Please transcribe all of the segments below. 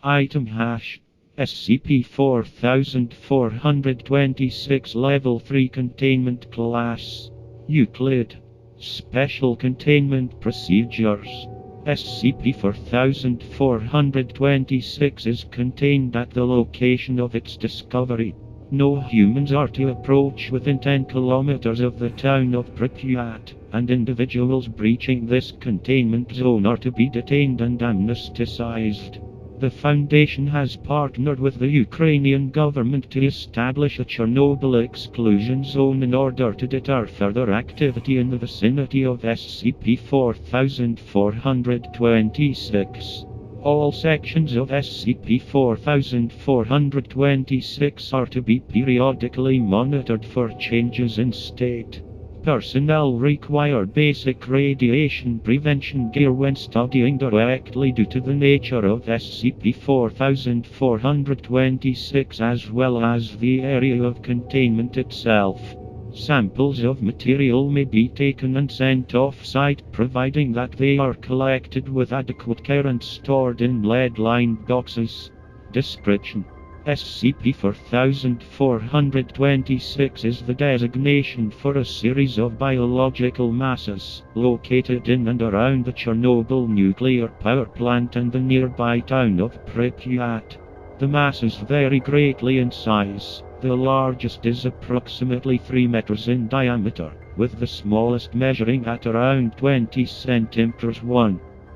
Item hash SCP-4426 Level 3 Containment Class Euclid. Special Containment Procedures. SCP-4426 is contained at the location of its discovery. No humans are to approach within 10 kilometers of the town of Pripyat, and individuals breaching this containment zone are to be detained and amnesticized. The Foundation has partnered with the Ukrainian government to establish a Chernobyl exclusion zone in order to deter further activity in the vicinity of SCP-4426. All sections of SCP-4426 are to be periodically monitored for changes in state. Personnel require basic radiation prevention gear when studying directly due to the nature of SCP-4426 as well as the area of containment itself. Samples of material may be taken and sent off-site providing that they are collected with adequate care and stored in lead-lined boxes. Description: SCP-4426 is the designation for a series of biological masses located in and around the Chernobyl nuclear power plant and the nearby town of Pripyat. The masses vary greatly in size. The largest is approximately 3 meters in diameter, with the smallest measuring at around 20 centimeters.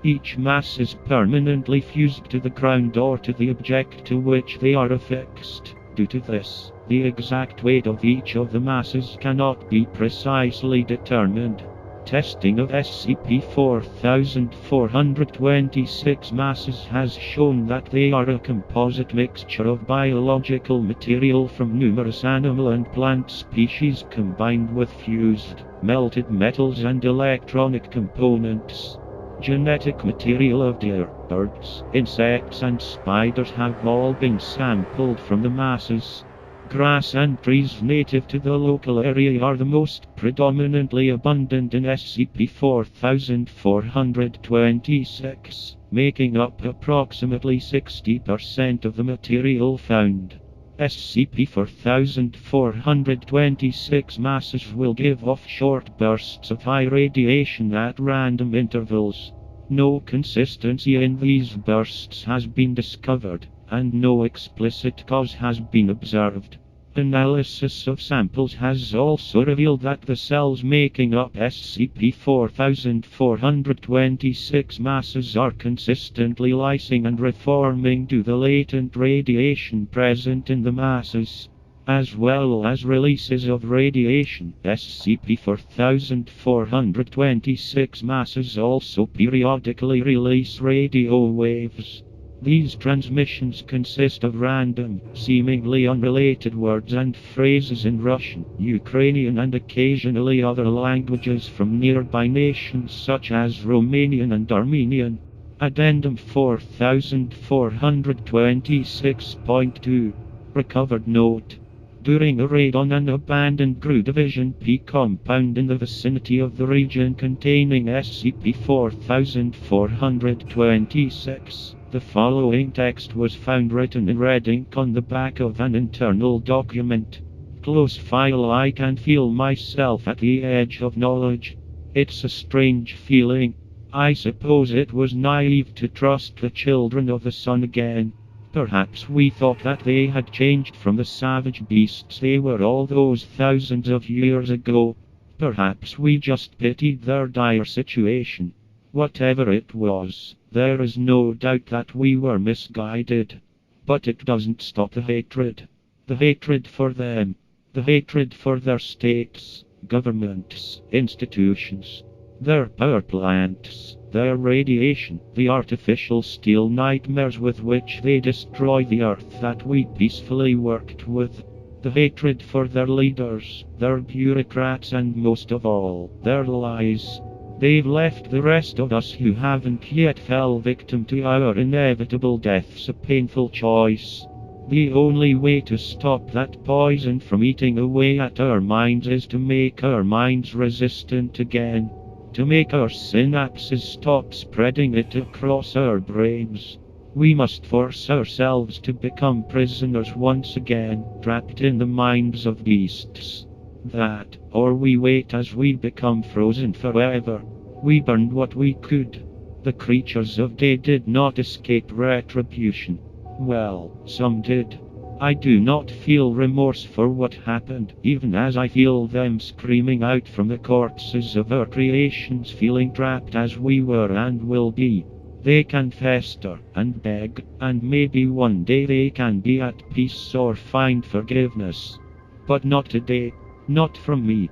Each mass is permanently fused to the ground or to the object to which they are affixed. Due to this, the exact weight of each of the masses cannot be precisely determined. Testing of SCP-4426 masses has shown that they are a composite mixture of biological material from numerous animal and plant species combined with fused, melted metals and electronic components. Genetic material of deer, birds, insects and spiders have all been sampled from the masses. Grass and trees native to the local area are the most predominantly abundant in SCP-4426, making up approximately 60% of the material found. SCP-4426 masses will give off short bursts of high radiation at random intervals. No consistency in these bursts has been discovered, and no explicit cause has been observed. Analysis of samples has also revealed that the cells making up SCP-4426 masses are consistently lysing and reforming due to the latent radiation present in the masses, as well as releases of radiation. SCP-4426 masses also periodically release radio waves. These transmissions consist of random, seemingly unrelated words and phrases in Russian, Ukrainian and occasionally other languages from nearby nations such as Romanian and Armenian. Addendum 4426.2 Recovered note: during a raid on an abandoned GRU Division P compound in the vicinity of the region containing SCP-4426, the following text was found written in red ink on the back of an internal document. Close file. I can feel myself at the edge of knowledge. It's a strange feeling. I suppose it was naive to trust the children of the sun again. Perhaps we thought that they had changed from the savage beasts they were all those thousands of years ago. Perhaps we just pitied their dire situation. Whatever it was, there is no doubt that we were misguided. But it doesn't stop the hatred. The hatred for them. The hatred for their states, governments, institutions, their power plants, their radiation, the artificial steel nightmares with which they destroy the earth that we peacefully worked with. The hatred for their leaders, their bureaucrats and most of all, their lies. They've left the rest of us who haven't yet fell victim to our inevitable deaths a painful choice. The only way to stop that poison from eating away at our minds is to make our minds resistant again. To make our synapses stop spreading it across our brains. We must force ourselves to become prisoners once again, trapped in the minds of beasts. That, or we wait as we become frozen forever. We burned what we could. The creatures of day did not escape retribution. Well, some did. I do not feel remorse for what happened, even as I feel them screaming out from the corpses of our creations, feeling trapped as we were and will be. They can fester and beg, and maybe one day they can be at peace or find forgiveness. But not today. Not from me.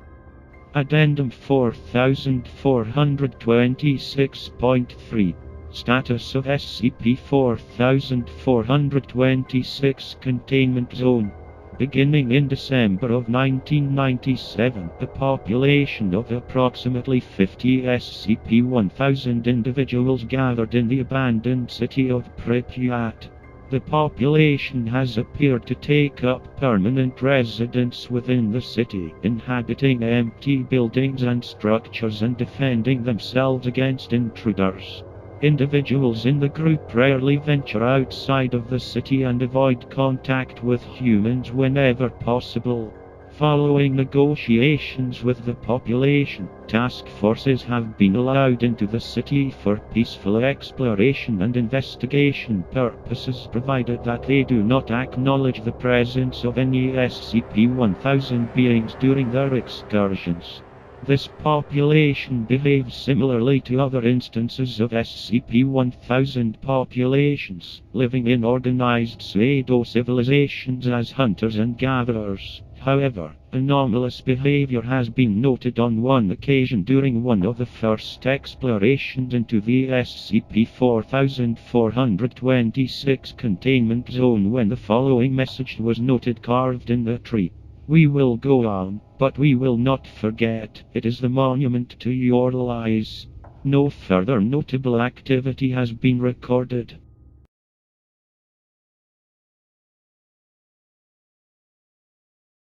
Addendum 4426.3. Status of SCP-4426 Containment Zone. Beginning in December of 1997, a population of approximately 50 SCP-1000 individuals gathered in the abandoned city of Pripyat. The population has appeared to take up permanent residence within the city, inhabiting empty buildings and structures and defending themselves against intruders. Individuals in the group rarely venture outside of the city and avoid contact with humans whenever possible. Following negotiations with the population, task forces have been allowed into the city for peaceful exploration and investigation purposes, provided that they do not acknowledge the presence of any SCP-1000 beings during their excursions. This population behaves similarly to other instances of SCP-1000 populations, living in organized pseudo-civilizations as hunters and gatherers. However, anomalous behavior has been noted on one occasion during one of the first explorations into the SCP-4426 containment zone, when the following message was noted carved in the tree. "We will go on, but we will not forget. It is the monument to your lies." No further notable activity has been recorded.